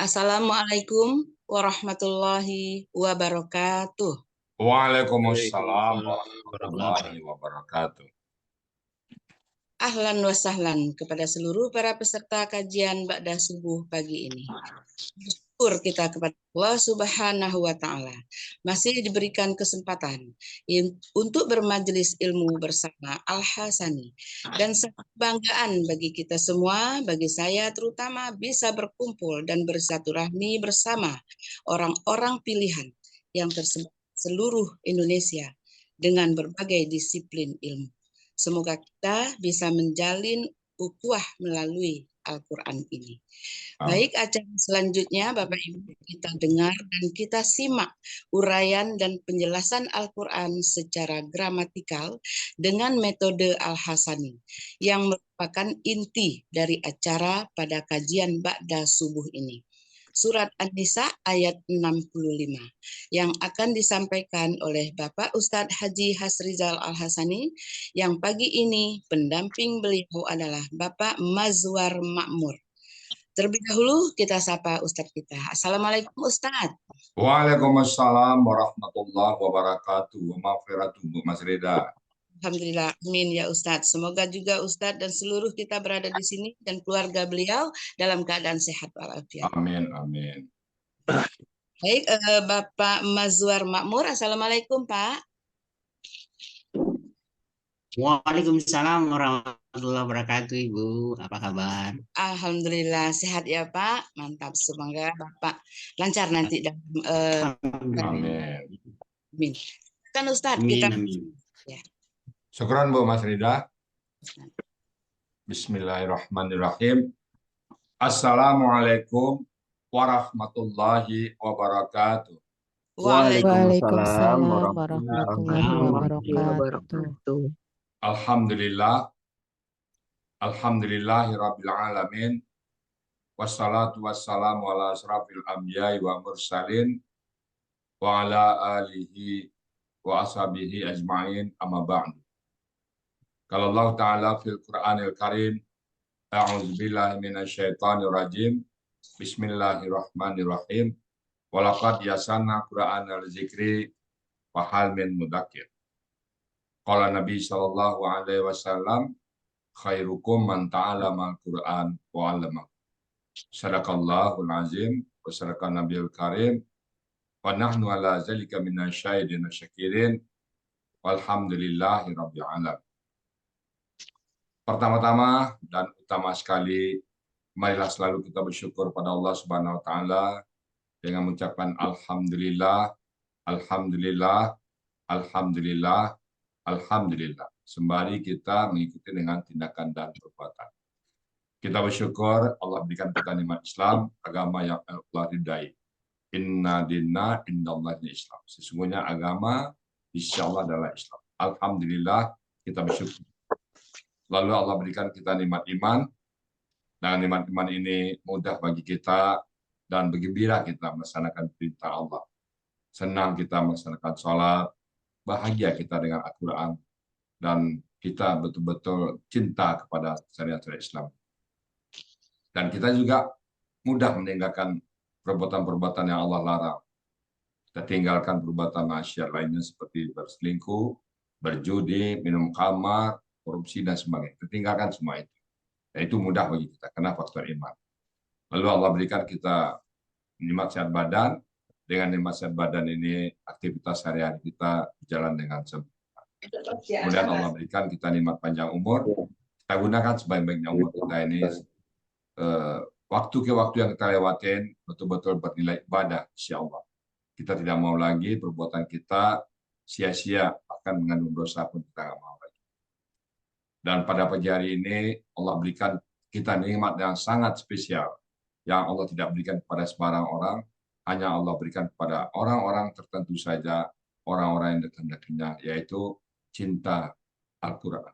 Assalamualaikum warahmatullahi wabarakatuh. Waalaikumsalam Waalaikumsalam warahmatullahi warahmatullahi wabarakatuh. Ahlan wa sahlan kepada seluruh para peserta kajian Ba'da Subuh pagi ini. Bersyukur kita kepada Allah Subhanahu wa Ta'ala masih diberikan kesempatan untuk bermajelis ilmu bersama Al-Hasani, dan kebanggaan bagi kita semua, bagi saya terutama, bisa berkumpul dan bersilaturahmi bersama orang-orang pilihan yang tersebar seluruh Indonesia dengan berbagai disiplin ilmu. Semoga kita bisa menjalin ukhuwah melalui Al-Quran ini. Baik, acara selanjutnya Bapak Ibu kita dengar dan kita simak uraian dan penjelasan Al-Quran secara gramatikal dengan metode Al-Hasani yang merupakan inti dari acara pada kajian Ba'da Subuh ini. Surat An-Nisa ayat 65 yang akan disampaikan oleh Bapak Ustadz Haji Hasrizal Al-Hasani, yang pagi ini pendamping beliau adalah Bapak Mazwar Makmur. Terlebih dahulu kita sapa Ustadz kita. Assalamualaikum Ustadz. Waalaikumsalam warahmatullahi wabarakatuh. Maghfiratuh Bu Mas Rida. Alhamdulillah, amin ya Ustadz. Semoga juga Ustadz dan seluruh kita berada di sini dan keluarga beliau dalam keadaan sehat walafiat. Amin, amin. Baik, Bapak Mazwar Makmur. Assalamualaikum Pak. Waalaikumsalam warahmatullahi wabarakatuh, Ibu. Apa kabar? Alhamdulillah sehat ya Pak. Mantap, semoga Bapak lancar nanti dalam Amin. amin. Kan Ustadz Amin, kita amin. ya. Syukran Bu Mas Rida. Bismillahirrahmanirrahim. Assalamualaikum warahmatullahi wabarakatuh. Waalaikumsalam warahmatullahi wabarakatuh. Alhamdulillah. Alhamdulillahirabbil alamin. Wassalatu wassalamu ala asrafil anbiya'i wa mursalin wa ala alihi wa ashabihi ajma'in, amma ba'du. Kalau Allah Ta'ala fil Qur'anil Karim, a'udzubillahi minasyaitonir rajim, bismillahirrahmanirrahim, walaqad yasanna Qur'anal zikri wa hal min mudzakkir. Qala Nabi sallallahu alaihi wasallam, khairukum man ta'allamal Qur'an wa 'allama. Sadaqallahul azim wa sadaqan nabiyul karim wa nahnu ala zalika minasyahidin syakirin walhamdulillahi rabbil alamin. Pertama-tama dan utama sekali, marilah selalu kita bersyukur pada Allah Subhanahu wa taala dengan mengucapkan alhamdulillah, alhamdulillah, alhamdulillah, alhamdulillah. Sembari kita mengikuti dengan tindakan dan perbuatan. Kita bersyukur Allah berikan kita nikmat Islam, agama yang Allah ridai. Inna dinna indallahi Islam. Sesungguhnya agama insyaallah adalah Islam. Alhamdulillah, kita bersyukur. Lalu Allah berikan kita nikmat iman, dan nikmat iman ini mudah bagi kita dan bergembira kita melaksanakan perintah Allah. Senang kita melaksanakan sholat, bahagia kita dengan Al-Quran, dan kita betul-betul cinta kepada syariat Islam. Dan kita juga mudah meninggalkan perbuatan-perbuatan yang Allah larang. Kita tinggalkan perbuatan maksiat lainnya seperti berselingkuh, berjudi, minum khamar, korupsi, dan sebagainya. Kita tinggalkan semua itu. Dan itu mudah bagi kita, karena faktor iman. Lalu Allah berikan kita nikmat sehat badan. Dengan nikmat sehat badan ini, aktivitas sehari-hari kita berjalan dengan sempurna. Kemudian Allah berikan kita nikmat panjang umur. Kita gunakan sebaik-baiknya umur kita ini. Waktu ke waktu yang kita lewatin betul-betul bernilai ibadah, insya Allah. Kita tidak mau lagi perbuatan kita sia-sia, bahkan mengandung dosa pun kita nggak mau. Dan pada pagi hari ini Allah berikan kita nikmat yang sangat spesial yang Allah tidak berikan kepada sembarang orang, hanya Allah berikan kepada orang-orang tertentu saja, orang-orang yang dikehendakinya, yaitu cinta Al-Quran.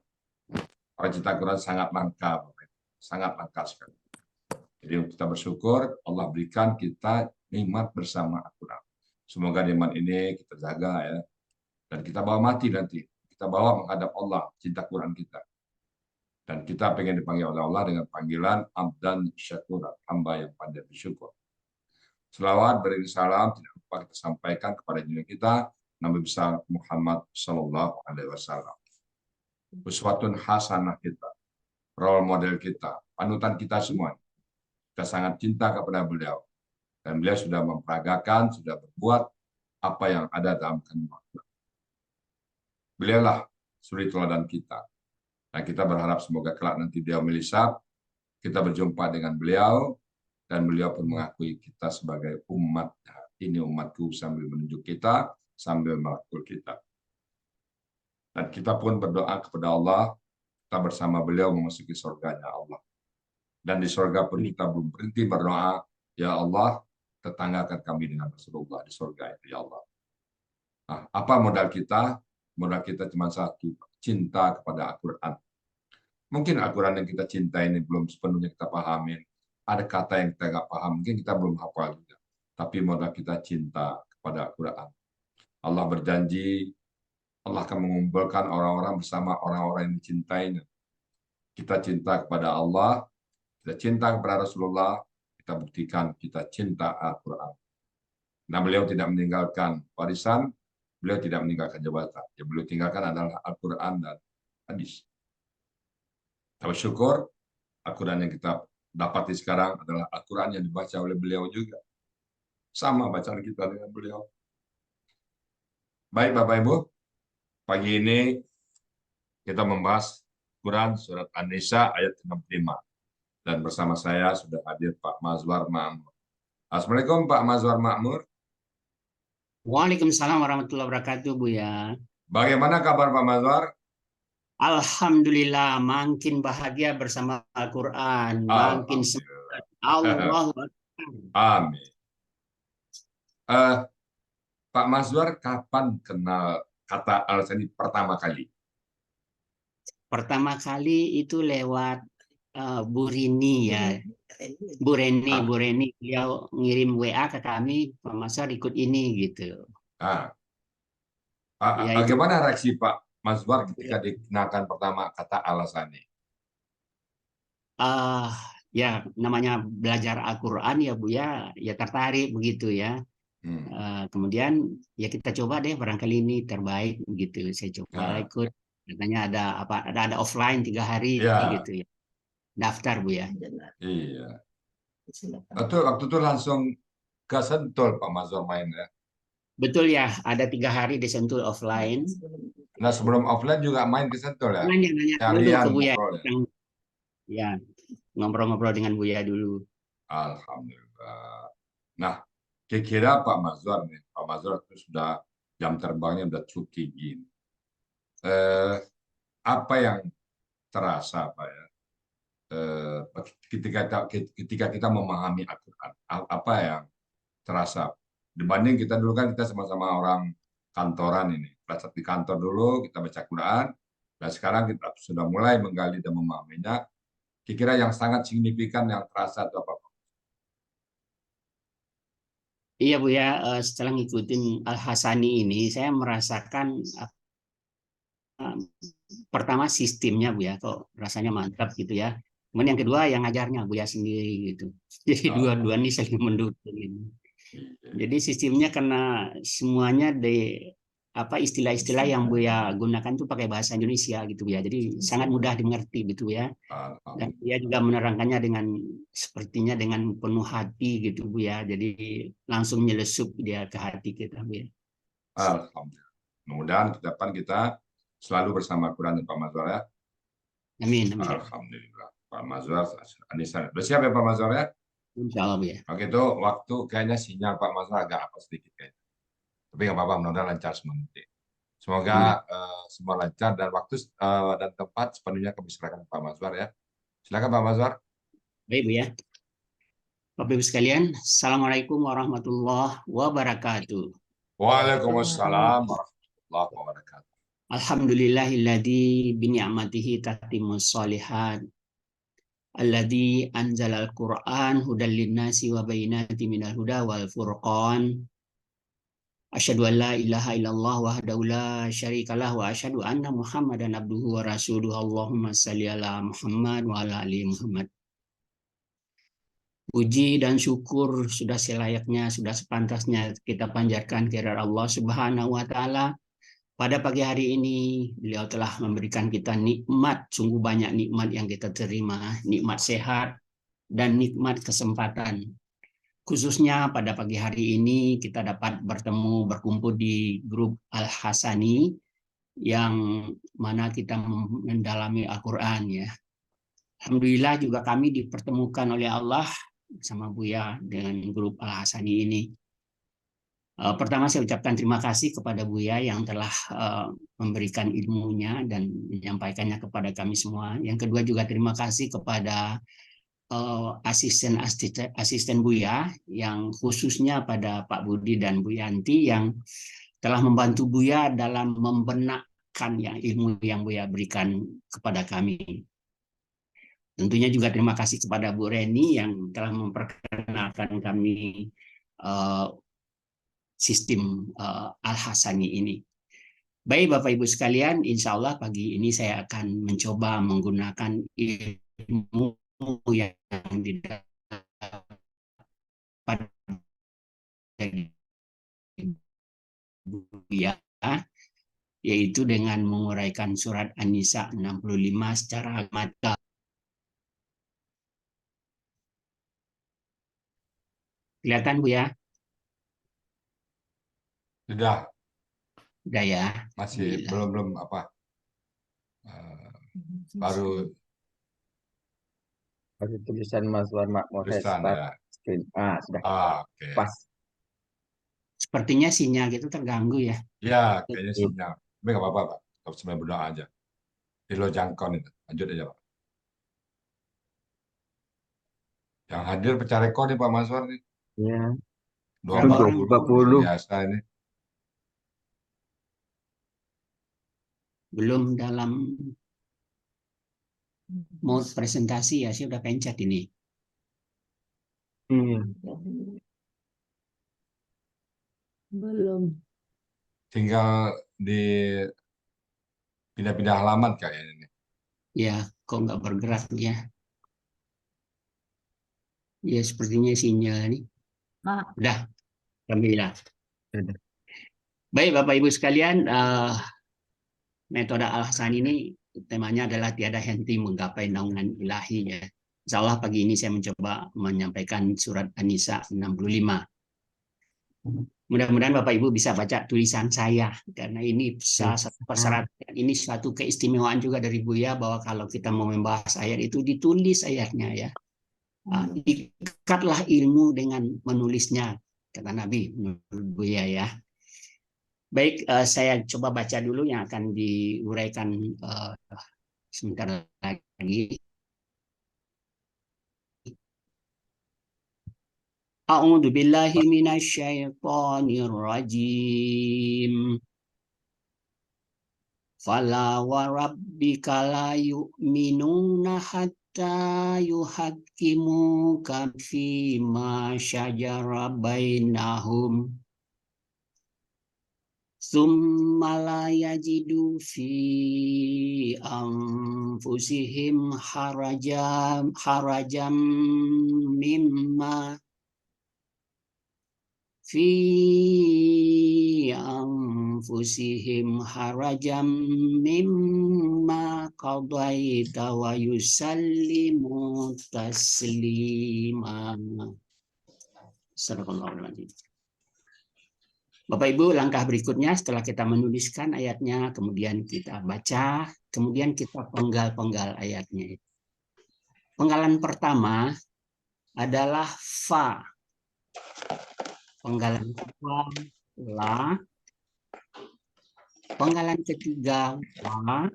Orang cinta Al-Quran sangat langka, sangat langka sekali. Jadi kita bersyukur Allah berikan kita nikmat bersama Al-Quran. Semoga nikmat ini kita jaga ya, dan kita bawa mati nanti, kita bawa menghadap Allah, cinta Quran kita. Dan kita pengen dipanggil oleh Allah dengan panggilan abdan syakur, hamba yang pandai bersyukur. Selawat beriring salam tidak lupa kita sampaikan kepada junjungan kita Nabi besar Muhammad Sallallahu Alaihi Wasallam. Uswatun hasanah kita, role model kita, panutan kita semua. Kita sangat cinta kepada beliau. Dan beliau sudah memperagakan, sudah berbuat apa yang ada dalam kandungan. Beliaulah suri teladan kita. Dan kita berharap semoga kelak nanti beliau melisap, kita berjumpa dengan beliau, dan beliau pun mengakui kita sebagai umat. Ini umatku, sambil menunjuk kita, sambil merangkul kita. Dan kita pun berdoa kepada Allah, kita bersama beliau memasuki surganya Allah. Dan di surga pun kita belum berhenti berdoa, ya Allah, tetanggakan kami dengan Rasulullah di surga itu, ya Allah. Nah, apa modal kita? Modal kita cuma satu, cinta kepada Al-Quran. Mungkin Al-Quran yang kita cinta ini belum sepenuhnya kita pahamin. Ada kata yang kita nggak paham, mungkin kita belum hafal juga. Tapi modal kita cinta kepada Al-Quran. Allah berjanji, Allah akan mengumpulkan orang-orang bersama orang-orang yang dicintainya. Kita cinta kepada Allah, kita cinta kepada Rasulullah, kita buktikan kita cinta Al-Quran. Nah, beliau tidak meninggalkan warisan, beliau tidak meninggalkan jabatan. Yang beliau tinggalkan adalah Al-Quran dan hadis. Kita bersyukur, Al-Quran yang kita dapati sekarang adalah Al-Quran yang dibaca oleh beliau juga. Sama bacaan kita dengan beliau. Baik Bapak Ibu, pagi ini kita membahas Quran surat An-Nisa ayat 65. Dan bersama saya sudah hadir Pak Mazwar Ma'mur. Assalamualaikum Pak Mazwar Ma'mur. Waalaikumsalam warahmatullahi wabarakatuh, Buya. Bagaimana kabar Pak Mazwar? Alhamdulillah, makin bahagia bersama Al-Quran, makin semangat. Allahu Akbar. Amin. Pak Mazwar, kapan kenal kata Al-Sani pertama kali? Pertama kali itu lewat Bu Rini ya. Bu Reni, beliau ngirim WA ke kami, Pak Mazwar ikut ini gitu. Ya, Bagaimana reaksi Pak Mazwar ketika dikenalkan pertama kata Al-Sani? Ya namanya belajar Al-Quran ya Bu ya tertarik begitu ya. Kemudian ya kita coba deh barangkali ini terbaik begitu. Saya coba ikut. Katanya ada offline 3 hari gitu ya. Daftar Bu ya. Iya. Waktu itu langsung ke Sentul Pak Mazwar main ya. Betul ya, ada 3 hari di Sentul offline. Nah sebelum offline juga main ke Sentul ya? Nanya dulu ke Buya. Ya, ngobrol-ngobrol dengan Buya dulu. Alhamdulillah. Nah, kira-kira Pak Mazwar nih, Pak Mazwar itu sudah jam terbangnya udah cukup tinggi. Apa yang terasa Pak ya? Ketika kita memahami Al-Quran, apa yang terasa? Dibanding kita dulu kan kita sama-sama orang kantoran ini, belajar di kantor dulu, kita baca Quran, dan sekarang kita sudah mulai menggali dan memahaminya. Kira-kira yang sangat signifikan yang terasa itu apa? Iya Bu ya, setelah ngikutin Al-Hasani ini, saya merasakan pertama sistemnya Bu ya, kok rasanya mantap gitu ya. Kemudian yang kedua yang ngajarnya Buya sendiri gitu. Jadi dua-dua ini saling mendukung. Jadi sistemnya karena semuanya istilah-istilah yang Buya gunakan itu pakai bahasa Indonesia gitu ya. Jadi sangat mudah dimengerti gitu ya. Dan dia juga menerangkannya sepertinya dengan penuh hati gitu Bu ya. Jadi langsung nyelesup dia ke hati kita Bu ya. Alhamdulillah. Mudah-mudahan ke depan kita selalu bersama Quran dan Pak Mazwar ya. Amin. Alhamdulillah. Pak Mazwar, Anissa. Sudah siap ya Pak Mazwar ya? Insya Allah ya. Oke itu waktu kayaknya sinyal Pak Mazwar agak apa sedikit kayaknya. Tapi nggak apa-apa, mudah-mudahan lancar semua nanti. Semoga semua lancar dan waktu dan tempat sepenuhnya kami serahkan Pak Mazwar ya. Silakan Pak Mazwar. Baik Bu ya. Bapak Ibu sekalian, Assalamualaikum warahmatullahi wabarakatuh. Waalaikumsalam warahmatullahi wabarakatuh. Alhamdulillahilladzi bini'matihi tatimmus shalihat. Alladzi anzalal Qur'an hudal linnasi wa bayyinatin minal huda wal furqan. Asyhadu an la ilaha illallah wahdahu la syarikalah wa asyhadu anna Muhammadan abduhu wa rasuluhu. Allahumma shalli ala Muhammad wa ala ali Muhammad. Bu Puji dan syukur sudah selayaknya, sudah sepantasnya kita panjatkan kehadirat Allah Subhanahu wa taala. Pada pagi hari ini beliau telah memberikan kita nikmat, sungguh banyak nikmat yang kita terima, nikmat sehat dan nikmat kesempatan. Khususnya pada pagi hari ini kita dapat bertemu, berkumpul di grup Al-Hasani yang mana kita mendalami Al-Quran ya. Alhamdulillah juga kami dipertemukan oleh Allah sama Buya dengan grup Al-Hasani ini. Pertama saya ucapkan terima kasih kepada Buya yang telah memberikan ilmunya dan menyampaikannya kepada kami semua. Yang kedua juga terima kasih kepada asisten Buya yang khususnya pada Pak Budi dan Bu Yanti yang telah membantu Buya dalam membenakkan ilmu yang Buya berikan kepada kami. Tentunya juga terima kasih kepada Bu Reni yang telah memperkenalkan kami sistem Al-Hasani ini. Baik Bapak Ibu sekalian, insya Allah pagi ini saya akan mencoba menggunakan ilmu yang didapat Buya, yaitu dengan menguraikan surat An-Nisa 65 secara mata. Kelihatan Bu ya? Sudah. Sudah ya. Masih belum apa? Baru tulisan Mas Warma tulisan ya. screen. Sudah. Oke. Pas. Sepertinya sinyal gitu terganggu ya. Ya, kayaknya sinyal. Tapi nggak apa-apa, Pak. Kalau sebenarnya berdoa aja. Di lo jangkau itu. Lanjut aja, Pak. Yang hadir pecah rekor nih Pak Maswar nih. Iya. 240 biasa ini. Belum dalam mode presentasi ya, saya udah pencet ini. Belum. Tinggal di pindah-pindah halaman kayaknya ini. Ya, kok nggak bergerak ya? Ya, sepertinya sinyal nih. Udah, alhamdulillah. Baik Bapak Ibu sekalian, metode Al-Hasan ini temanya adalah tiada henti menggapai naungan ilahi ya. Insya Allah pagi ini saya mencoba menyampaikan surat An-Nisa 65. Mudah-mudahan Bapak Ibu bisa baca tulisan saya karena ini satu persyaratan, ini suatu keistimewaan juga dari Buya bahwa kalau kita mau membahas ayat itu ditulis ayatnya ya. Ikatlah ilmu dengan menulisnya kata Nabi menurut Buya ya. Baik, saya coba baca dulu yang akan diuraikan sebentar lagi. A'udzu billahi minasyaitonir rajim. Fala wa rabbika la yu'minuna hatta yuhaqqimuka fima syajara bainahum. Tsumma la yajidu fi anfusihim harajam mimma fi anfusihim harajam mimma qadaita wa yusallimu taslima. Sadaqallahul adzim. Bapak Ibu, langkah berikutnya setelah kita menuliskan ayatnya, kemudian kita baca, kemudian kita penggal-penggal ayatnya. Penggalan pertama adalah fa. Penggalan kedua la. Penggalan ketiga wa.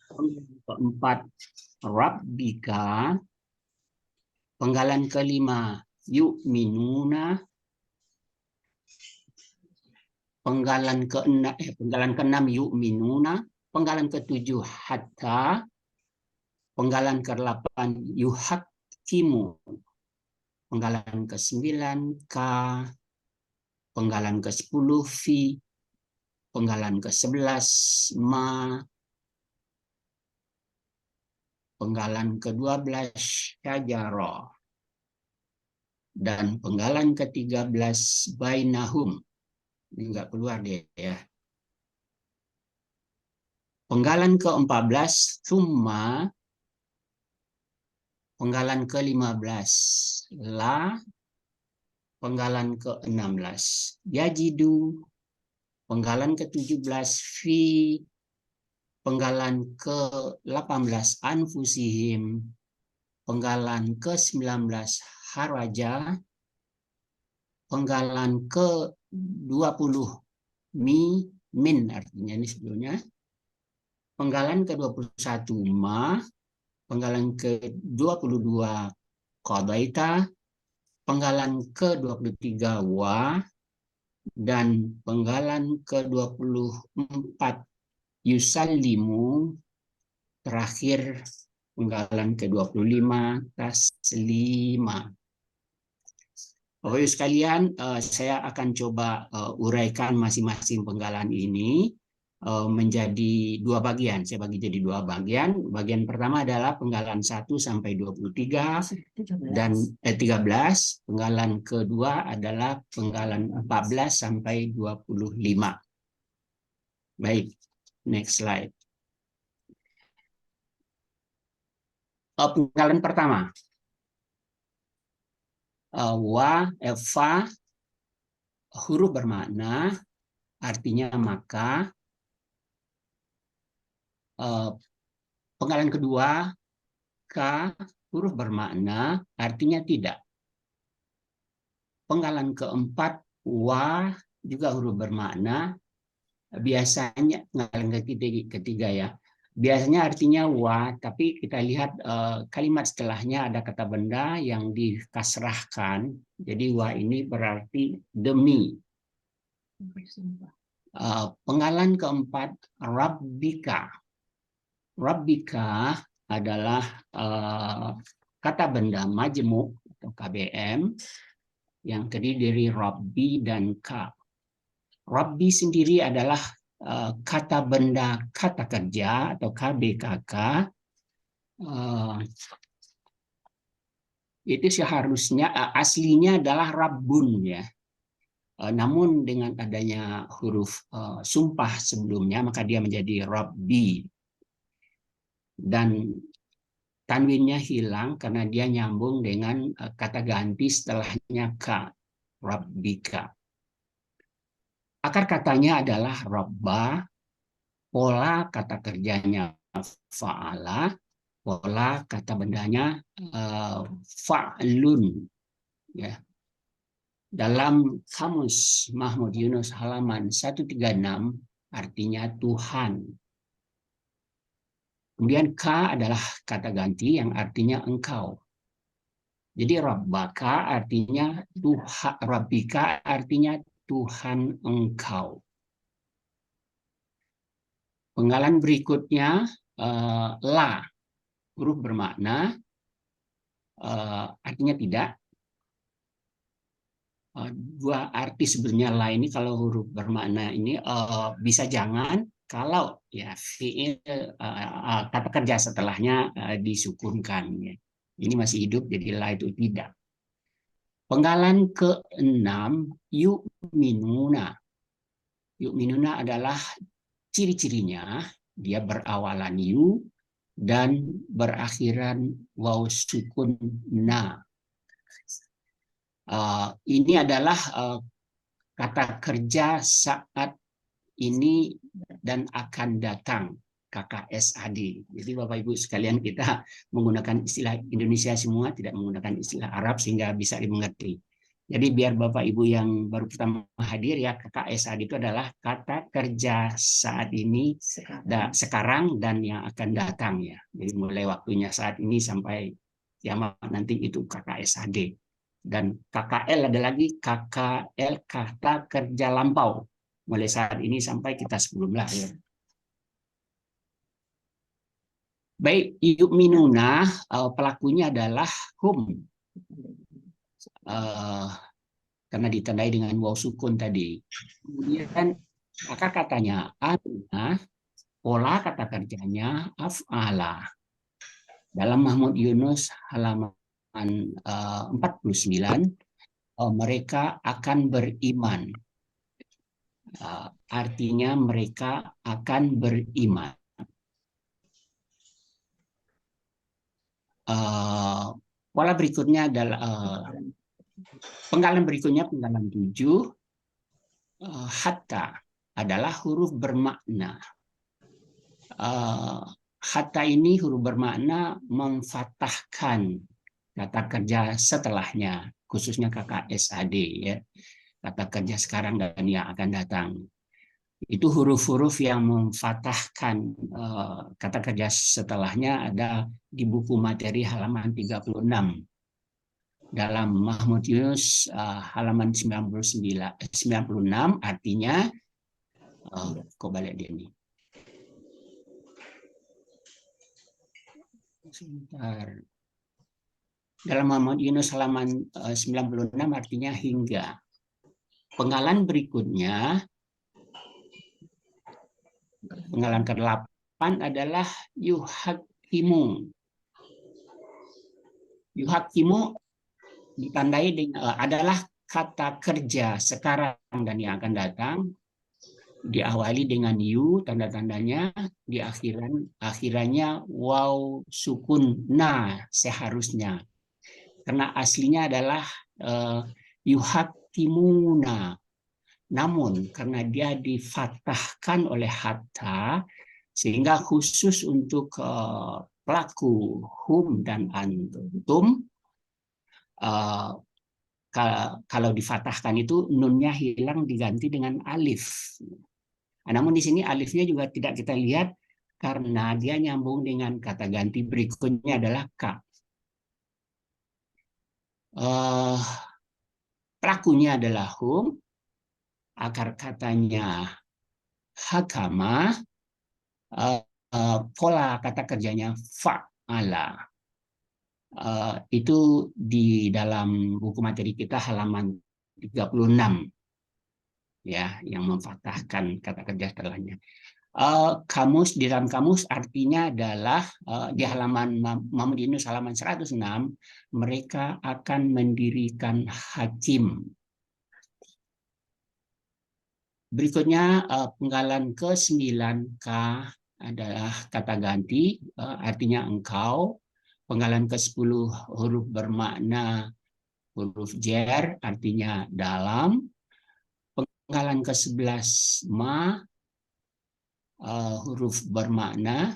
Penggalan keempat rabbika. Penggalan kelima yu'minuna. Penggalan keenam yu'minuna, penggalan ketujuh hatta, penggalan ke-8 yuhaqqimu, penggalan ke-9 ka, penggalan ke-10 fi, penggalan ke-11 ma, penggalan ke-12 syajara, Dan penggalan ke-13 bainahum. Ini enggak keluar dia ya. Penggalan ke-14 summa. Penggalan ke-15 la. Penggalan ke-16 yajidu. Penggalan ke-17 fi. Penggalan ke-18 anfusihim. Penggalan ke-19 haraja. Penggalan ke-20 min artinya ini sebelumnya. Penggalan ke-21 ma. Penggalan ke-22 qadaita. Penggalan ke-23 wa. Dan penggalan ke-24 yusallimu. Terakhir penggalan ke-25 taslima. Bapak Ibu sekalian, saya akan coba uraikan masing-masing penggalan ini menjadi dua bagian. Saya bagi jadi dua bagian. Bagian pertama adalah penggalan 1 sampai 23 dan 13. Penggalan kedua adalah penggalan 14 sampai 25. Baik, next slide. Penggalan pertama. Fa huruf bermakna artinya maka. Penggalan kedua ka huruf bermakna artinya tidak. Penggalan keempat wa juga huruf bermakna, biasanya penggalan ketiga ya. Biasanya artinya wa, tapi kita lihat kalimat setelahnya ada kata benda yang dikasrahkan. Jadi wa ini berarti demi. Penggalan keempat rabbika. Rabbika adalah kata benda majmuk atau KBM yang terdiri dari Rabbi dan Ka. Rabbi sendiri adalah kata benda kata kerja atau KBKK. Itu seharusnya aslinya adalah Rabbun ya. Namun dengan adanya huruf sumpah sebelumnya maka dia menjadi Rabbi. Dan tanwinnya hilang karena dia nyambung dengan kata ganti setelahnya ka, rabbika. Akar katanya adalah rabba, pola kata kerjanya fa'ala, pola kata bendanya fa'lun. Ya. Dalam kamus Mahmud Yunus halaman 136 artinya Tuhan. Kemudian ka adalah kata ganti yang artinya engkau. Jadi rabbaka artinya Tuhan, rabbika artinya Tuhan engkau. Penggalan berikutnya la, huruf bermakna artinya tidak. Dua arti sebenarnya la ini kalau huruf bermakna ini bisa jangan. Kalau ya fiil kata kerja setelahnya disukunkan ya. Ini masih hidup jadi la itu tidak. Penggalan ke-6 yu'minuna. Yu'minuna adalah ciri-cirinya dia berawalan yu dan berakhiran waw sukun na. Ini adalah kata kerja saat ini dan akan datang, KKSAD. Jadi Bapak Ibu sekalian kita menggunakan istilah Indonesia semua, tidak menggunakan istilah Arab sehingga bisa dimengerti. Jadi biar Bapak Ibu yang baru pertama hadir ya, KKSAD itu adalah kata kerja saat ini, sekarang dan yang akan datang ya. Jadi mulai waktunya saat ini sampai kiamat nanti itu KKSAD. Dan KKL ada lagi KKL kata kerja lampau. Mulai saat ini sampai kita sebelum lahir. Baik, yu'minuna pelakunya adalah hum. Karena ditandai dengan waw sukun tadi. Kemudian akar katanya ana, pola kata kerjanya af'ala. Dalam Mahmud Yunus halaman 49 mereka akan beriman. Artinya mereka akan beriman. Pola berikutnya adalah penggalan berikutnya, penggalan 7. Hatta adalah huruf bermakna. Hatta ini huruf bermakna memfatahkan kata kerja setelahnya, khususnya KKSAD ya. Kata kerja sekarang dan yang akan datang. Itu huruf-huruf yang memfatahkan kata kerja setelahnya ada di buku materi halaman 36. Dalam Mahmud Yunus halaman 96 artinya kok balik dia nih. Sebentar. Dalam Mahmud Yunus halaman 96 artinya hingga. Penggalan berikutnya, penggalan ke-8 adalah yuhakimu. Yuhakimu ditandai dengan adalah kata kerja sekarang dan yang akan datang, diawali dengan yu, tanda-tandanya, di akhirannya waw sukun na seharusnya. Karena aslinya adalah yuhakimuna. Namun karena dia difathahkan oleh hatta, sehingga khusus untuk pelaku hum dan antum, kalau difathahkan itu nunnya hilang diganti dengan alif. Namun di sini alifnya juga tidak kita lihat karena dia nyambung dengan kata ganti berikutnya adalah ka. Pelakunya adalah hum, akar katanya hakama, pola kata kerjanya fa'ala. Itu di dalam buku materi kita halaman 36 ya, yang memfathahkan kata kerja setelahnya. Kamus, di dalam kamus artinya adalah di halaman Mahmud Yunus halaman 106, mereka akan mendirikan hakim. Berikutnya penggalan ke-9K adalah kata ganti, artinya engkau. Penggalan ke-10 huruf bermakna huruf jer, artinya dalam. Penggalan ke-11 ma, huruf bermakna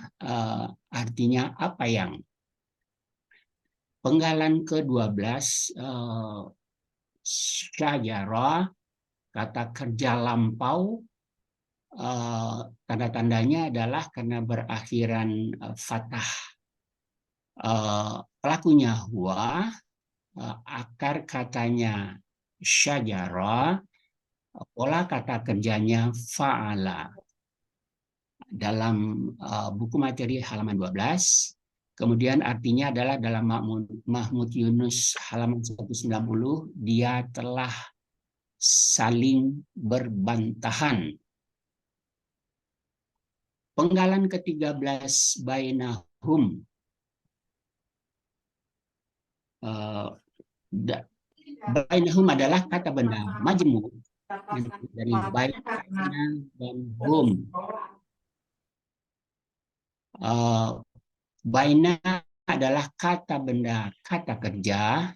artinya apa yang. Penggalan ke-12 syajara, kata kerja lampau, tanda-tandanya adalah karena berakhiran fathah. Pelakunya huwa, akar katanya syajara, pola kata kerjanya fa'ala. Dalam buku materi halaman 12, kemudian artinya adalah dalam Mahmud Yunus halaman 190, dia telah saling berbantahan. Penggalan ke-13 bainahum, bainahum adalah kata benda majmu dari bainahnya dan hum. Baina adalah kata benda, kata kerja.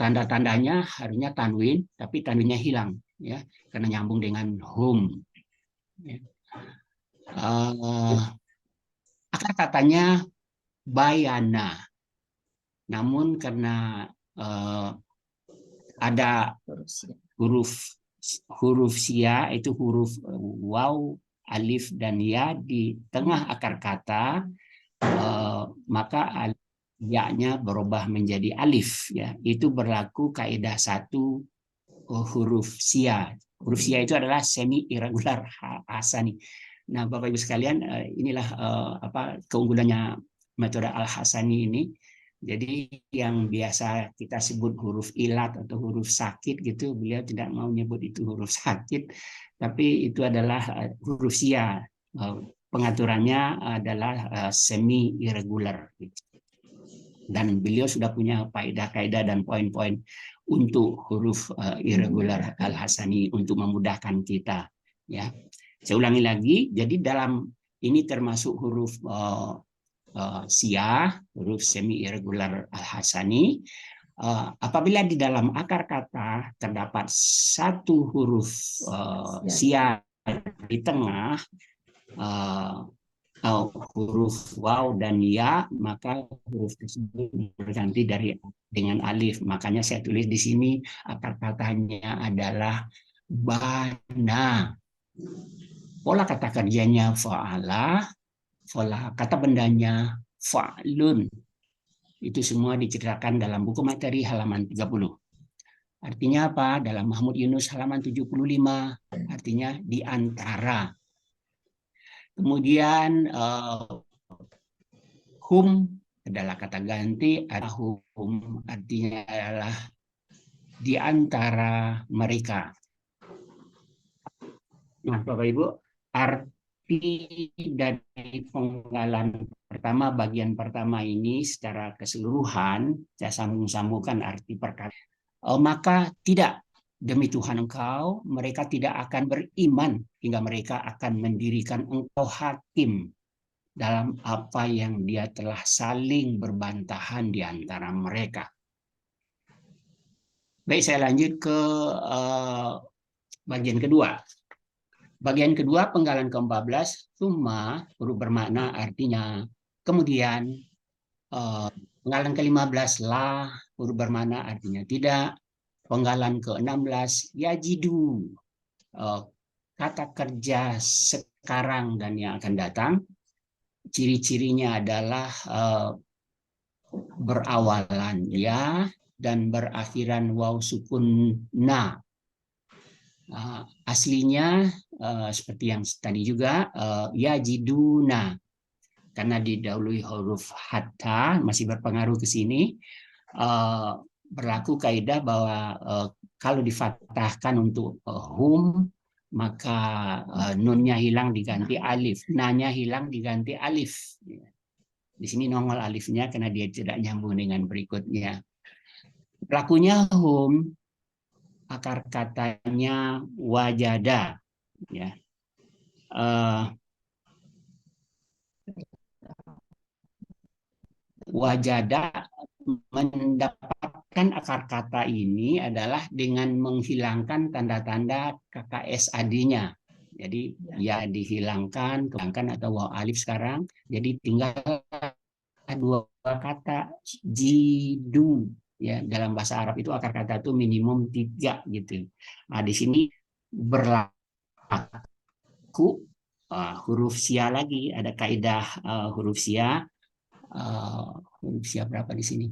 Tanda-tandanya harusnya tanwin, tapi tanwinnya hilang ya, karena nyambung dengan hum. Akar katanya bayana, namun karena ada huruf sia, itu huruf waw, alif dan ya di tengah akar kata, maka ya-nya berubah menjadi alif ya. Itu berlaku kaidah 1 huruf sia. Huruf sia itu adalah semi irregular hasani. Nah, Bapak Ibu sekalian, inilah keunggulannya metode Al-Hasani ini. Jadi yang biasa kita sebut huruf ilat atau huruf sakit gitu, beliau tidak mau nyebut itu huruf sakit, tapi itu adalah huruf sia. Pengaturannya adalah semi irregular. Dan beliau sudah punya kaidah-kaidah dan poin-poin untuk huruf irregular al-hasani untuk memudahkan kita. Ya, saya ulangi lagi. Jadi dalam ini termasuk huruf siyah, huruf semi irregular al-hasani. Apabila di dalam akar kata terdapat satu huruf siyah di tengah, huruf waw dan ya, maka huruf tersebut berganti dengan alif. Makanya saya tulis di sini akar katanya adalah bana. Pola kata kerjanya fa'ala, pola kata bendanya fa'lun. Itu semua diceritakan dalam buku materi halaman 30. Artinya apa? Dalam Mahmud Yunus halaman 75, artinya di antara. Kemudian hum adalah kata ganti, hum artinya adalah di antara mereka. Nah, Bapak Ibu, arti dari penggalan pertama, bagian pertama ini secara keseluruhan, saya sambung-sambungkan arti perkara. Maka tidak, demi Tuhan engkau, mereka tidak akan beriman hingga mereka akan mendirikan engkau hakim dalam apa yang dia telah saling berbantahan di antara mereka. Baik, saya lanjut ke bagian kedua. Bagian kedua, penggalan ke-14, summa, huruf bermakna artinya kemudian. Penggalan ke-15, la, huruf bermakna artinya tidak. Penggalan ke-16, yajidu, kata kerja sekarang dan yang akan datang. Ciri-cirinya adalah berawalan ya dan berakhiran waw sukun na. Aslinya seperti yang tadi juga yajiduna, karena didahului huruf hatta masih berpengaruh ke sini. Berlaku kaidah bahwa kalau difathahkan untuk hum, maka nunnya hilang diganti alif, nanya hilang diganti alif. Di sini nongol alifnya karena dia tidak nyambung dengan berikutnya. Pelakunya hum, akar katanya wajada, ya. Wajada mendapatkan akar kata ini adalah dengan menghilangkan tanda-tanda KKSAD-nya. Jadi ya dihilangkan atau waw alif sekarang. Jadi tinggal dua kata jidu. Ya, dalam bahasa Arab itu akar kata itu minimum 3 gitu. Nah, di sini berlaku huruf sia lagi, ada kaidah huruf sia. Huruf sia berapa di sini?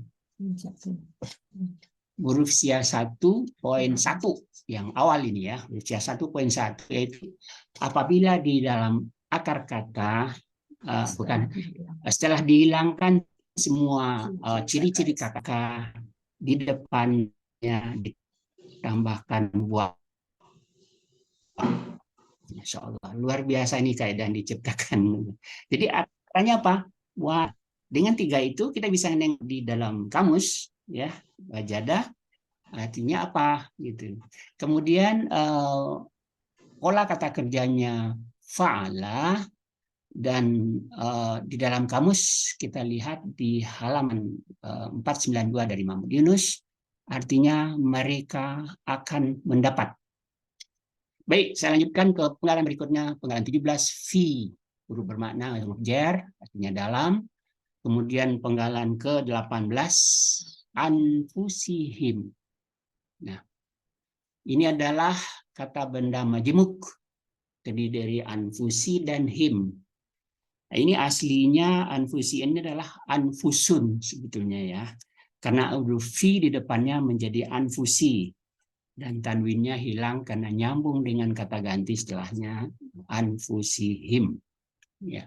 Huruf sia 1.1 yang awal ini ya, huruf sia 1.1, yaitu apabila di dalam akar kata setelah dihilangkan semua ciri-ciri kata di depannya ditambahkan waw. Masya Allah, luar biasa ini kaidah yang diciptakan. Jadi artinya apa? Wah, dengan 3 itu kita bisa nengok di dalam kamus, ya, wajada artinya apa gitu. Kemudian pola kata kerjanya fa'ala, dan di dalam kamus kita lihat di halaman 492 dari Mahmud Yunus, artinya mereka akan mendapat. Baik, saya lanjutkan ke penggalan berikutnya, penggalan 17, fi, huruf bermakna huruf jar, artinya dalam. Kemudian penggalan ke-18, anfusihim. Nah, ini adalah kata benda majemuk, terdiri dari anfusi dan him. Nah, ini aslinya anfusi ini adalah anfusun sebetulnya ya. Karena huruf fi di depannya menjadi anfusi. Dan tanwinnya hilang karena nyambung dengan kata ganti setelahnya anfusihim. Ya.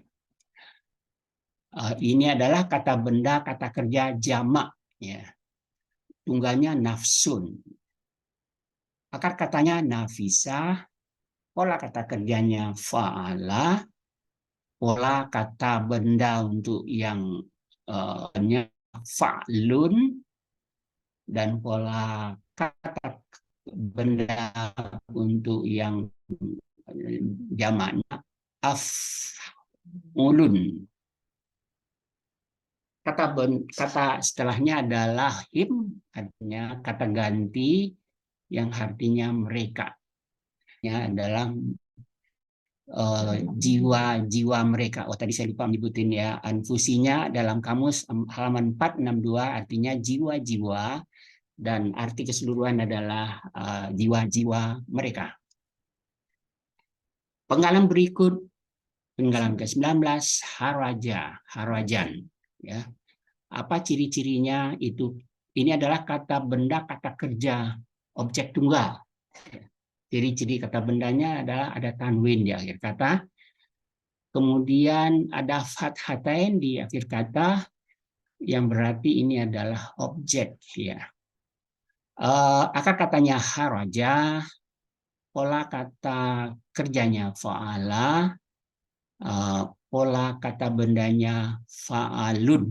Ini adalah kata benda, kata kerja jamak. Ya. Tunggalnya nafsun. Akar katanya nafisah. Pola kata kerjanya fa'ala. Pola kata benda untuk yang fa'lun, dan pola kata benda untuk yang jamaknya af'ulun. Kata setelahnya adalah him, artinya kata ganti yang artinya mereka. Ya, dalam jiwa-jiwa mereka. Oh, tadi saya lupa menyebutin ya. Anfusinya dalam kamus halaman 462 artinya jiwa-jiwa, dan arti keseluruhan adalah jiwa-jiwa mereka. Penggalan berikut, penggalan ke-19, harajan. Ya. Apa ciri-cirinya itu? Ini adalah kata benda, kata kerja, objek tunggal. Ciri-ciri kata bendanya adalah ada tanwin di akhir kata, kemudian ada fathatain di akhir kata, yang berarti ini adalah objek. Ya. Akar katanya haraja, pola kata kerjanya fa'ala, pola kata bendanya fa'alun.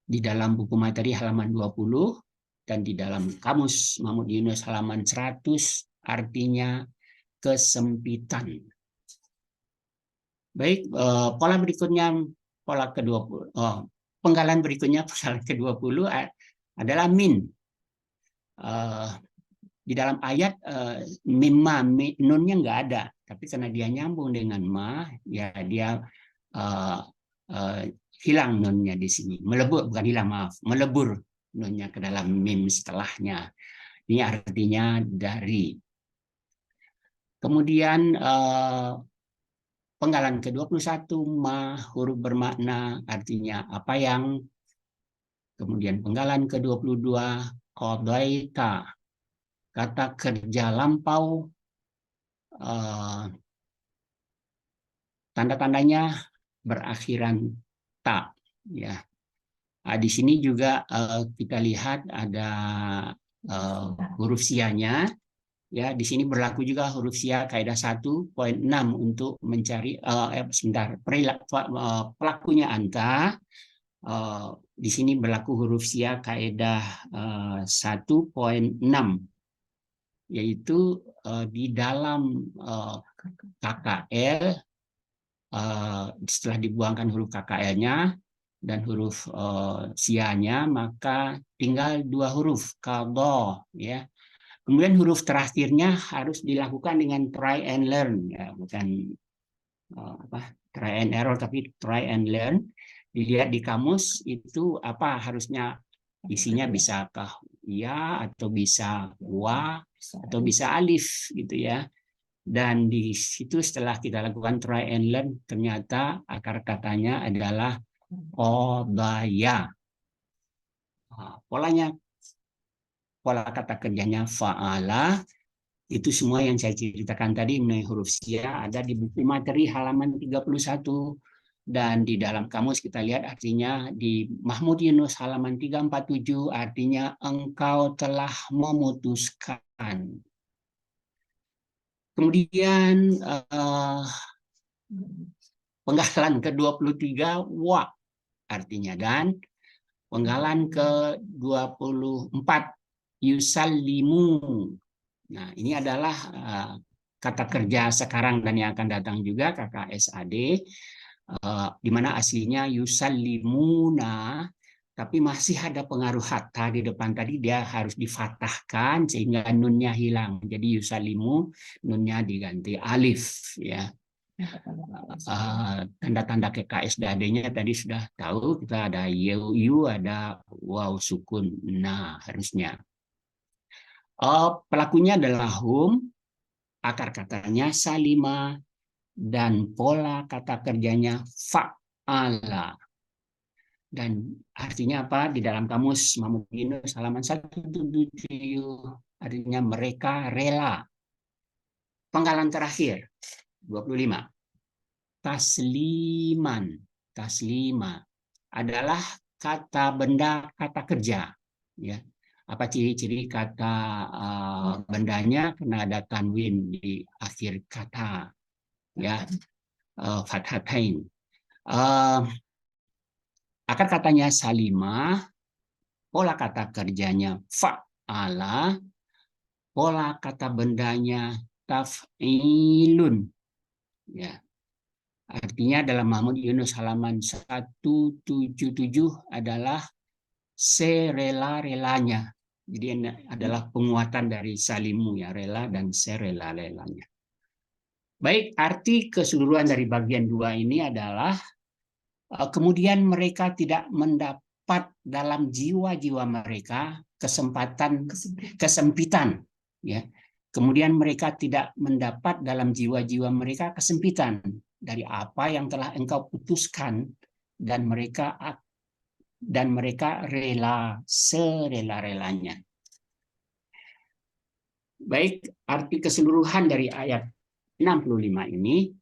Di dalam buku materi halaman 20 dan di dalam kamus Mahmud Yunus halaman 100 artinya kesempitan. Baik, pola berikutnya, pola ke-20. Penggalan berikutnya, pola ke-20 adalah min. Di dalam ayat mimma, nunnya nggak ada, tapi karena dia nyambung dengan ma, ya dia hilang nunnya di sini. Melebur, bukan hilang, maaf, melebur nunnya ke dalam mim setelahnya. Ini artinya dari. Kemudian penggalan ke-21, ma, huruf bermakna, artinya apa yang. Kemudian penggalan ke-22, qadaita, kata kerja lampau, tanda-tandanya berakhiran ta. Ya. Di sini juga kita lihat ada huruf sianya. Ya, di sini berlaku juga huruf sia kaidah 1.6 untuk mencari pelakunya anta. Di sini berlaku huruf sia kaidah 1.6, yaitu di dalam KKL setelah dibuangkan huruf KKL-nya dan huruf sianya, maka tinggal dua huruf qadha, ya. Kemudian huruf terakhirnya harus dilakukan dengan try and learn, ya, bukan try and error, tapi try and learn. Dilihat di kamus itu apa harusnya isinya, bisakah ya, atau bisa wa, atau bisa alif gitu ya. Dan di situ setelah kita lakukan try and learn, ternyata akar katanya adalah qadaya. Polanya, pola kata kerjanya fa'ala, itu semua yang saya ceritakan tadi mengenai huruf sia ada di buku materi halaman 31, dan di dalam kamus kita lihat artinya di Mahmud Yunus halaman 347 artinya engkau telah memutuskan. Kemudian penggalan ke-23 wa artinya dan, penggalan ke-24 yusallimu. Nah, ini adalah kata kerja sekarang dan yang akan datang juga, KKSAD, di mana aslinya yusallimuna, tapi masih ada pengaruh hatta di depan. Tadi dia harus difatahkan sehingga nunnya hilang. Jadi yusallimu, nunnya diganti alif, ya. Tanda-tanda KKSAD-nya tadi sudah tahu, kita ada yu, ada waw sukun. Nah, harusnya. Pelakunya adalah hum, akar katanya salima, dan pola kata kerjanya fa'ala. Dan artinya apa? Di dalam kamus Mahmud Yunus halaman 177 artinya mereka rela. Penggalan terakhir 25. Tasliman. Taslima adalah kata benda, kata kerja. Ya. Apa ciri-ciri kata bendanya? Karena ada tanwin di akhir kata, ya, fathatain. Akar katanya salimah, pola kata kerjanya fa'ala, pola kata bendanya taf'ilun. Ya. Artinya dalam Mahmud Yunus halaman 177 adalah serela-relanya. Jadi ini adalah penguatan dari salimu ya, rela dan serela-relanya. Baik, arti keseluruhan dari bagian 2 ini adalah kemudian mereka tidak mendapat dalam jiwa-jiwa mereka kesempitan ya. Kemudian mereka tidak mendapat dalam jiwa-jiwa mereka kesempitan dari apa yang telah engkau putuskan, dan mereka rela serela-relanya. Baik, arti keseluruhan dari ayat 65 ini,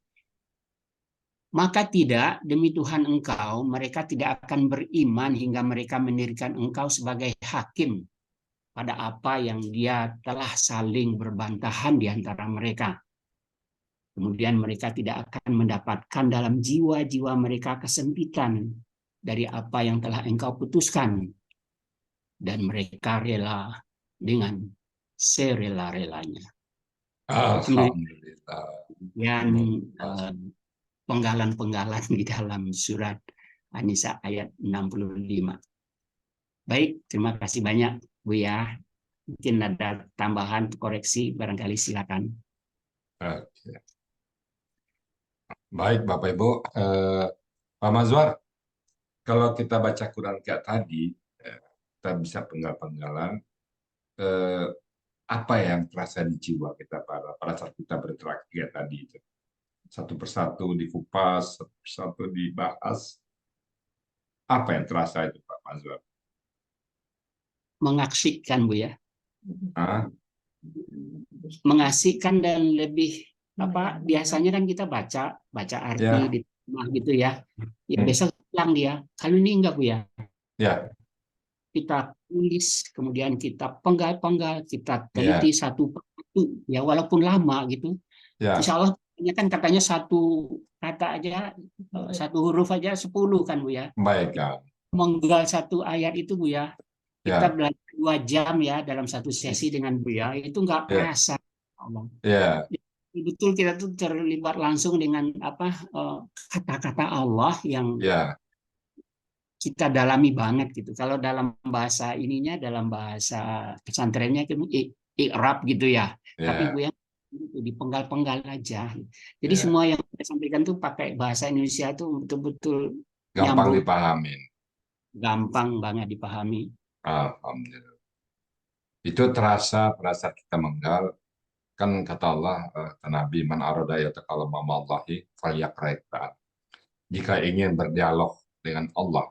maka tidak demi Tuhan engkau, mereka tidak akan beriman hingga mereka mendirikan engkau sebagai hakim pada apa yang dia telah saling berbantahan di antara mereka. Kemudian mereka tidak akan mendapatkan dalam jiwa-jiwa mereka kesempitan dari apa yang telah engkau putuskan. Dan mereka rela dengan serela-relanya. Alhamdulillah. Dan penggalan-penggalan di dalam surat An-Nisa ayat 65. Baik, terima kasih banyak Bu ya. Mungkin ada tambahan koreksi, barangkali silakan. Oke. Baik Bapak Ibu, Pak Mazwar, kalau kita baca Quran kayak tadi, kita bisa penggal-penggalan apa yang terasa di jiwa kita pada saat kita berinteraksi kayak tadi itu. Satu persatu dikupas, satu persatu dibahas. Apa yang terasa itu Pak Mazwar? Mengasihkan Bu ya. Hah? Mengasihkan dan lebih biasanya kan kita baca arti Ya. di rumah gitu ya. Ya besok pulang dia. Kalau ini enggak Bu ya. Ya. Kita tulis, kemudian kita penggal-penggal, kita Ya. teliti satu persatu ya, walaupun lama gitu. Ya. Insya Allah kan katanya satu kata aja, satu huruf aja 10 kan Bu ya. Baik kan. Menggal satu ayat itu Bu ya. Kita Ya. belajar 2 jam ya dalam satu sesi dengan Bu ya. Itu nggak Ya. kerasa. Ya. Betul kita tuh terlibat langsung dengan kata-kata Allah yang Ya. kita dalami banget gitu. Kalau dalam bahasa ininya, dalam bahasa pesantrennya i'rab gitu ya. Ya. Tapi Bu yang dipenggal-penggal aja. Jadi Ya. semua yang kita sampaikan tuh pakai bahasa Indonesia tuh betul-betul Gampang nyambung. dipahamin. Gampang banget dipahami. Alhamdulillah. Itu terasa pada saat kita menggal. Kan kata Allah, Nabi, man arada yataqallama ma'allahi falyaqra Quran. Jika ingin berdialog dengan Allah,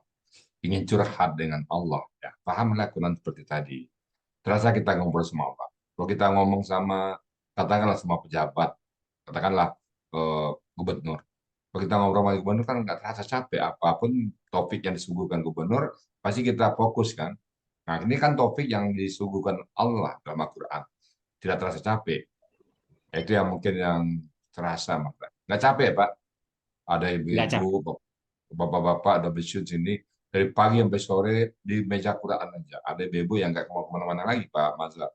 ingin curhat dengan Allah, ya, pahamlah Quran seperti tadi. Terasa kita ngobrol sama Allah. Kalau kita ngomong sama, katakanlah sama pejabat, katakanlah gubernur. Kalau kita ngobrol sama gubernur kan nggak terasa capek. Apapun topik yang disuguhkan gubernur, pasti kita fokus kan. Nah, ini kan topik yang disuguhkan Allah dalam Al-Quran. Tidak terasa capek. Itu yang mungkin yang terasa, Pak. Nggak capek, Pak. Ada ibu-ibu, bapak-bapak, ada besok sini dari pagi sampai sore di meja Quran aja. Ada ibu-ibu yang nggak mau kemana-mana lagi, Pak Mazhar.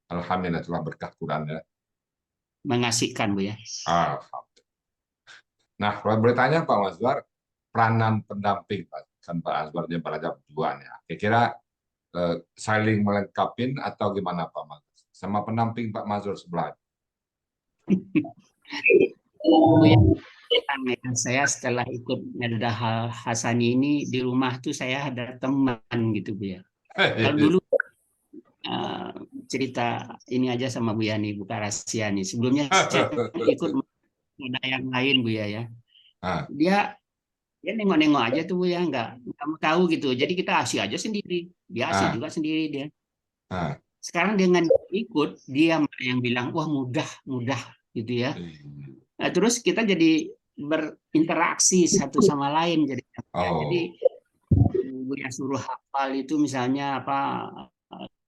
Alhamdulillah telah berkah Quran ya. Mengasihkan Bu ya. Alhamdulillah. Nah, kalau boleh tanya Pak Mazhar, peranan pendamping, Pak. Kan Pak Azwar dia belajar berjuang ya. Kira-kira saling melengkapi atau gimana Pak Mazhar? Sama pendamping Pak Mazhar sebelah. Bu ya, saya setelah ikut Nada Hasani ini di rumah tuh saya ada teman gitu Bu ya. Kalau dulu cerita ini aja sama Bu Yani, buka rahasia nih. Sebelumnya saya ikut ada yang lain Bu ya. Dia nengok-nengok aja tuh Bu ya, nggak mau tahu gitu. Jadi kita asik aja sendiri. Dia asik juga sendiri dia. Sekarang dengan ikut dia yang bilang wah mudah gitu ya. Nah, terus kita jadi berinteraksi satu sama lain jadi Bu ya suruh hafal itu misalnya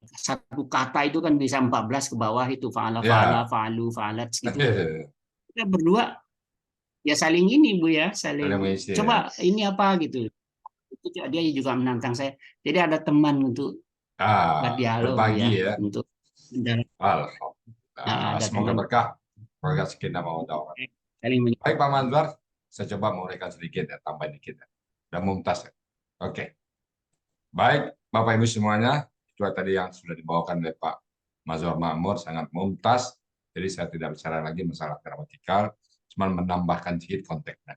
satu kata itu kan bisa 14 ke bawah itu fa'ala fa'alu fa'alat gitu. Kita berdua ya saling ini Bu ya, saling coba ini apa gitu. dia juga menantang saya. Jadi ada teman untuk berdialog berbagi ya. untuk mendalam. Alhamdulillah. Ada Semoga teman berkah. Semoga sakinah mawaddah. saling Baik Pak Mazwar, saya coba menguraikan sedikit ya, tambah dikit ya. Dan mumtaz ya. Oke. Baik Bapak Ibu semuanya, itu tadi yang sudah dibawakan oleh Pak Mazwar Ma'mur, sangat mumtaz. Jadi saya tidak bicara lagi masalah gramatikal, cuma menambahkan sedikit konteksnya.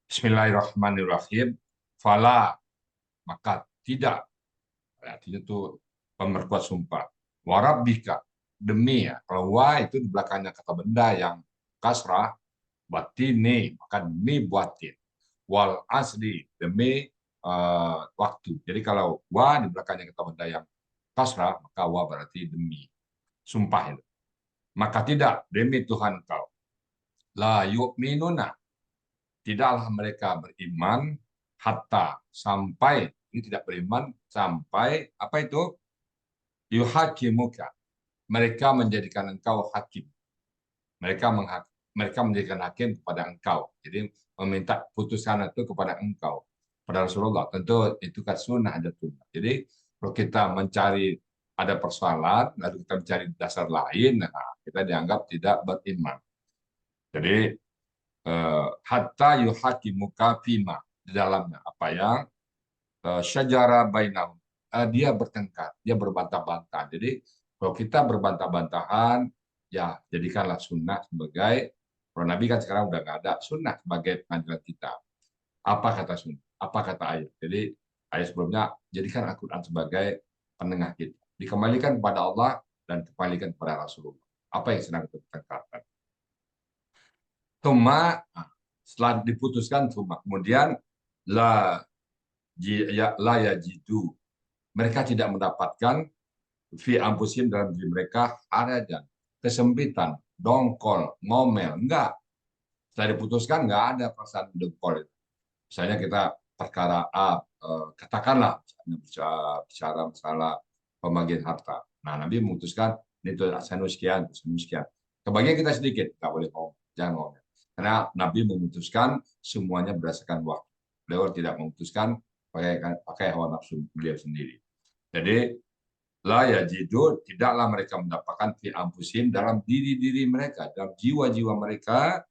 Bismillahirrahmanirrahim. Fala, maka tidak. Artinya itu memperkuat sumpah. Warabbika, demi ya. Kalau wa itu di belakangnya kata benda yang kasrah, batini, maka demi batin. Wal asli, demi waktu. Jadi kalau wa di belakangnya kata benda yang kasrah, maka wa berarti demi. Sumpah itu. Maka tidak, demi Tuhan kau. La yu'minuna. Tidaklah mereka beriman hatta sampai, ini tidak beriman sampai apa itu? Yuhakimuka. Mereka menjadikan engkau hakim. Mereka menjadikan hakim kepada engkau. Jadi meminta putusan itu kepada engkau, pada Rasulullah. Tentu itu kan sunnah ada sunnah. Jadi kalau kita mencari ada persoalan, lalu kita mencari dasar lain, nah, kita dianggap tidak beriman. Jadi hatta yuhakimuka fima, di dalamnya apa yang syajara bainahum, dia bertengkar, dia berbantah-bantah. Jadi kalau kita berbantah-bantahan, ya jadikanlah sunnah sebagai, kalau Nabi kan sekarang udah nggak ada, sunnah sebagai pengadilan kita. Apa kata sunnah? Apa kata ayat? Jadi ayat sebelumnya, jadikan Al-Quran sebagai penengah kita. Dikembalikan kepada Allah dan kembalikan kepada Rasulullah. Apa yang sedang kita bertengkarkan? Tuma, setelah diputuskan, kemudian la yajidu, mereka tidak mendapatkan fi ampusim dalam diri mereka harajan, kesempitan, dongkol, ngomel, enggak. Setelah diputuskan enggak ada perasaan dongkol itu. Misalnya kita perkara A, katakanlah bicara masalah pembagian harta. Nah, Nabi memutuskan ini tuh sekian. Kebagian kita sedikit, enggak boleh ngomel, jangan ngomel. Karena Nabi memutuskan semuanya berdasarkan wahyu. Beliau tidak memutuskan pakai hawa nafsu beliau sendiri. Jadi la yajidu, tidaklah mereka mendapatkan fi ampusin, dalam diri-diri mereka, dalam jiwa-jiwa mereka,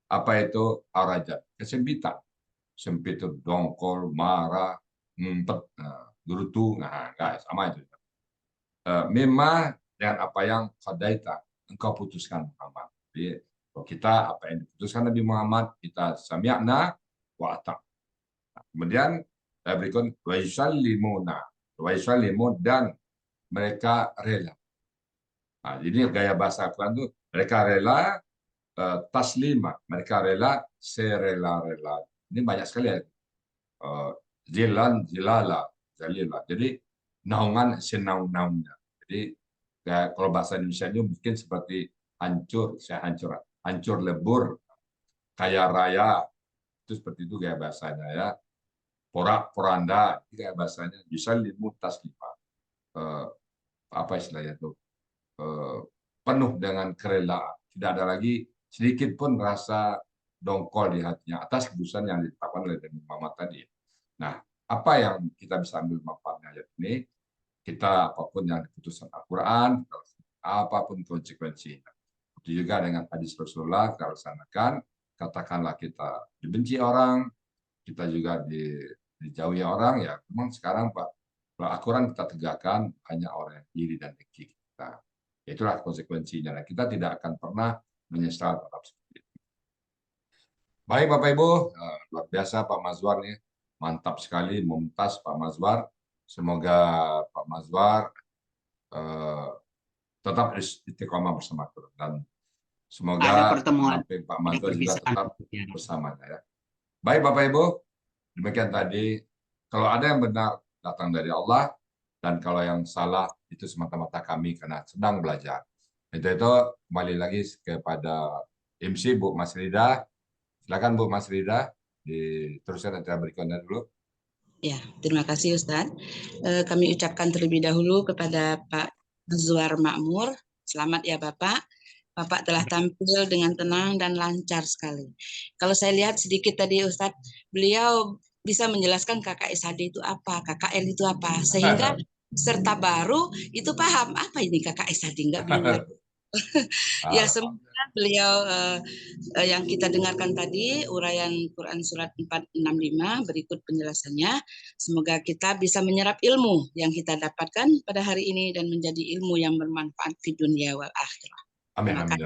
apa itu arajat, kesempitan. Sempit itu dongkol, marah, ngumpet, gerutu, nah guys, sama itu. Memang dengan apa yang qadaita, engkau putuskan Muhammad. Jadi kalau kita apa yang diputuskan Nabi Muhammad, kita sami'na wa ata'. Nah, kemudian berikut wa yusallimun, dan mereka rela. Nah, jadi gaya bahasa Al-Quran itu mereka rela taslima, mereka rela serela-rela. Ini banyak sekali ya. Zilan, zilala, zalila. Jadi naungan senaung-naungnya. Jadi kalau bahasa Indonesia ini mungkin seperti hancur, hancur lebur, kaya raya, itu seperti itu gaya bahasanya ya. Porak-poranda, itu gaya bahasanya. Yusallimu taslima. Apa istilahnya itu? Penuh dengan kerelaan. Tidak ada lagi sedikit pun rasa dongkol di hatinya atas keputusan yang ditetapkan oleh Nabi Muhammad tadi. Nah, apa yang kita bisa ambil manfaatnya ayat ini? Kita apapun yang diputuskan Al-Quran, apapun konsekuensinya. Itu juga dengan hadis Rasulullah kita laksanakan. Katakanlah kita dibenci orang, kita juga dijauhi orang, ya memang sekarang Pak, kalau Al-Quran kita tegakkan hanya orang yang iri dan dengki kita. Itulah konsekuensinya. Nah, kita tidak akan pernah menyesal terhadap seperti itu. Baik Bapak Ibu, luar biasa Pak Mazwar nih. Mantap sekali, mumtaz Pak Mazwar. Semoga Pak Mazwar tetap istiqomah bersama Tuhan, dan semoga Ada pertemuan, Pak Mazwar juga tetap ya. bersamanya ya. Baik Bapak Ibu, demikian tadi. Kalau ada yang benar datang dari Allah, dan kalau yang salah itu semata-mata kami karena sedang belajar. Itu kembali lagi kepada MC Bu Mas Rida. Silakan Bu Mas Rida, diteruskan acara berikutnya dulu. Ya, terima kasih Ustadz. Kami ucapkan terlebih dahulu kepada Pak Mazwar Ma'mur. Selamat ya Bapak. Bapak telah tampil dengan tenang dan lancar sekali. Kalau saya lihat sedikit tadi Ustadz, beliau bisa menjelaskan KKSHD itu apa, KKL itu apa, sehingga peserta baru itu paham apa ini KKSHD, nggak bingung lagi. Ya, semoga beliau yang kita dengarkan tadi uraian Quran surat 465 berikut penjelasannya. Semoga kita bisa menyerap ilmu yang kita dapatkan pada hari ini dan menjadi ilmu yang bermanfaat di dunia wal akhirah. Amin, Terima amin. kasih.